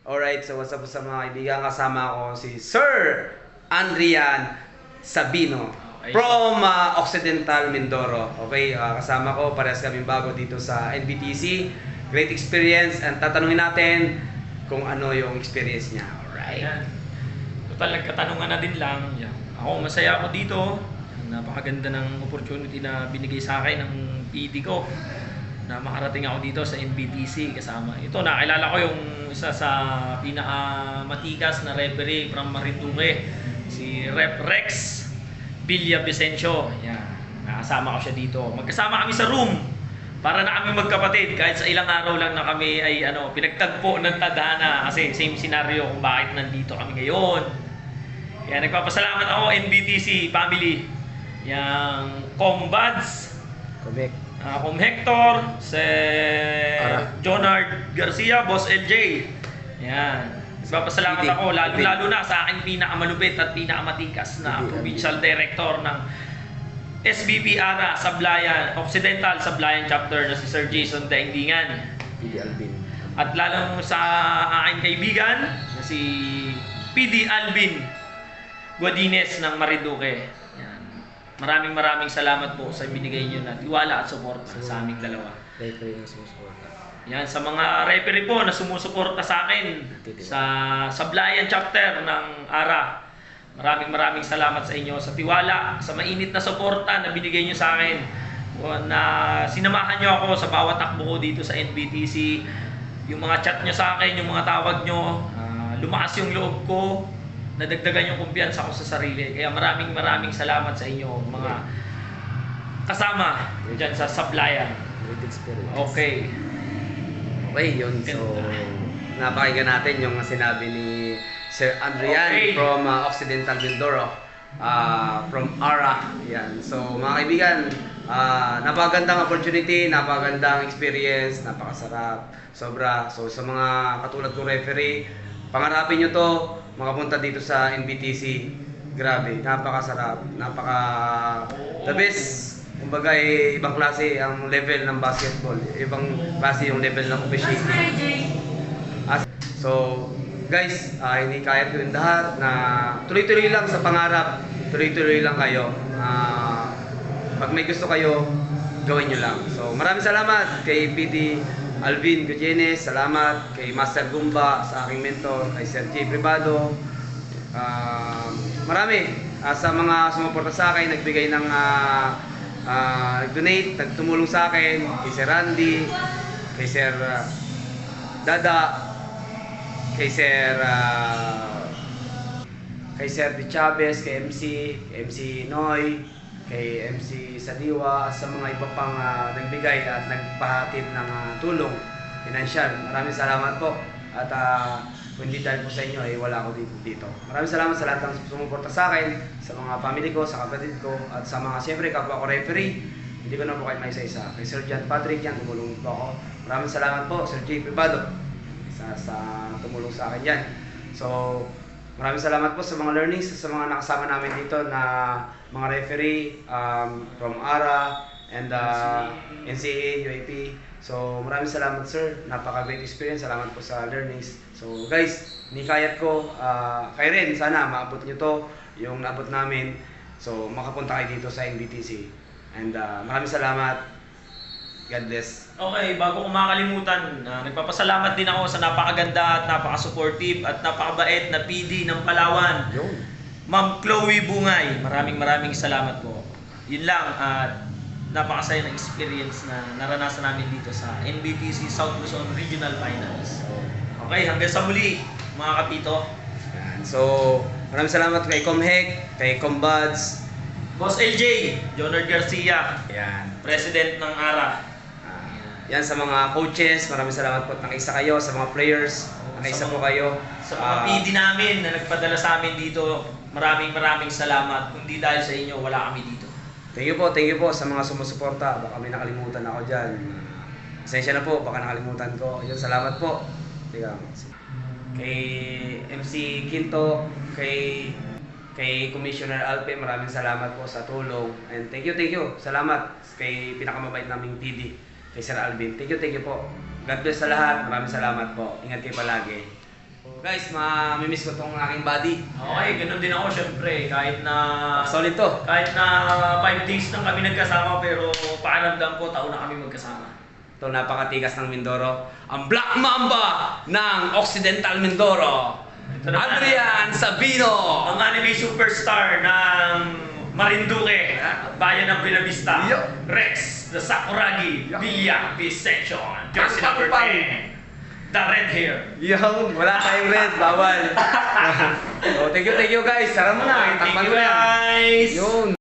Alright, so what's up sa mga kaibigan? Kasama ko si Sir Andrian Sabino Okay. from Occidental Mindoro. Okay, kasama ko, parehas kaming bago dito sa NBTC. Great experience and tatanungin natin kung ano yung experience niya. Alright. Ayan. Total, nagkatanungan na din lang. Yan. Ako, masaya ako dito. Napakaganda ng opportunity na binigay sa akin ng PD ko na makarating ako dito sa NBTC kasama. Ito, nakilala ko yung isa sa pinakamatikas na referee from Marinduque, si Rep Rex Villa Vicencio. Yan. Nakasama ko siya dito. Magkasama kami sa room. Para na kami magkapatid. Kahit sa ilang araw lang na kami ay pinagtagpo ng tadhana. Kasi same scenario kung bakit nandito kami ngayon. Kaya nagpapasalamat ako NBTC family. Yang Combads, Correct. Kom Hector, si Ara. Jonard Garcia, Boss LJ. Yan. Nagpapasalamat PD. ako lalo na sa aking pinakamalupit at pinakamatikas na PD. provincial director ng SBP ARA Sablayan, Occidental Sablayan Chapter na si Sir Jason Daingdingan. PD Alvin. At lalong sa aking kaibigan na si PD Alvin Guadines ng Marinduque. Yan. Maraming salamat po sa binigay niyo na tiwala at suporta sa aming dalawa. Referee ng sumusuporta. Yan, sa mga referee po na sumusuporta sa akin sa Sablayan Chapter ng ARA. Maraming salamat sa inyo sa tiwala, sa mainit na suporta na binigay niyo sa akin. Na sinamahan niyo ako sa bawat takbo ko dito sa NBTC. Yung mga chat niyo sa akin, yung mga tawag niyo, lumakas yung loob ko, nadagdagan yung kumpiyansa ko sa sarili. Kaya maraming salamat sa inyo, mga kasama diyan sa Sablayan. Great experience. Okay. Okay, yun. So, napakinggan natin yung sinabi ni Sir Andrian Okay. from Occidental Mindoro, from ARA. Yan. So, mga kaibigan, napakagandang opportunity, napakagandang experience, napakasarap, sobra. So, sa mga katulad kong referee, pangarapin nyo to, makapunta dito sa NBTC. Grabe, napakasarap, the best. Kumbaga, ibang klase ang level ng basketball. Ibang klase yung level ng officiating. So, guys, hinikayat ko yung lahat na tuloy-tuloy lang sa pangarap. Tuloy-tuloy lang kayo. Pag may gusto kayo, gawin nyo lang. So, maraming salamat kay PD Alvin Gutierrez. Salamat kay Master Gumba, sa aking mentor, kay Sir J. Privado. Marami sa mga sumuporta sa akin, nagbigay ng nag-donate, nagtumulong sa akin, kay Sir Randy, kay Sir Dada, kay Sir Di Chavez, kay MC Noy, kay MC Sadiwa, sa mga iba pang nagbigay at nagpahatid ng tulong financial. Maraming salamat po. At kung hindi dahil po sa inyo ay wala ako dito. Maraming salamat sa lahat ng sumuporta sa akin, sa mga family ko, sa kapatid ko, at sa mga siyempre kapwa ko referee. Hindi ko na po kayo may isa-isa. Kay Sir John Patrick yan, tumulong po ako. Maraming salamat po, Sir J. Privado, sa tumulong sa akin yan. So, maraming salamat po sa mga learnings, sa mga nakasama namin dito na mga referee from ARA and NCAA, UAP. So, maraming salamat sir. Napaka-great experience. Salamat po sa learnings. So, guys, nikayat ko, kayo rin, sana maabot nyo to, yung naabot namin. So, makapunta kayo dito sa NBTC. And maraming salamat. God bless. Okay, bago ko makalimutan, nagpapasalamat din ako sa napakaganda at napaka-supportive at napakabait na PD ng Palawan, Yun. Ma'am Chloe Bungay. Maraming salamat po. Yun lang, at napakasaya ng experience na naranasan namin dito sa NBTC South Luzon Regional Finals. Okay, hanggang sa muli, mga kapito. Yan. So, maraming salamat kay Comhec, kay Combads. Boss LJ, Jonard Garcia, Yan. President ng ARA. Yan sa mga coaches, maraming salamat po. Nakaisa kayo sa mga players. Nakaisa po kayo. Sa mga PD namin na nagpadala sa amin dito, maraming salamat. Kung di dahil sa inyo, wala kami dito. Thank you po sa mga sumusuporta. Baka may nakalimutan ako dyan. Pasensya na po, baka nakalimutan ko. Yun, salamat po. Kay MC Quinto, kay Commissioner Alpe, maraming salamat po sa tulong. And thank you. Salamat kay pinakamabait naming PD, kay Sir Alvin. Thank you po. God bless sa lahat. Maraming salamat po. Ingat kayo palagi. Guys, mamimiss ko tong aking body. Okay, ganun din ako syempre. Kahit na Solid to. 5 days lang kami nagkasama pero pakiramdam ko taon na kami magkasama. Ito, napakatigas ng Mindoro. Ang Black Mamba ng Occidental Mindoro. Ito naman. Adrian Sabino. Ang anime superstar ng Marinduque at bayan ng Buenavista. Yo. Rex, the Sakuragi, Yo. Villa, section. Jersey number Pang. 10. The red hair. Yung, wala tayong red, bawal. So, thank you guys. Tara mo na. Okay, thank Takpan you mo na. guys. Yun.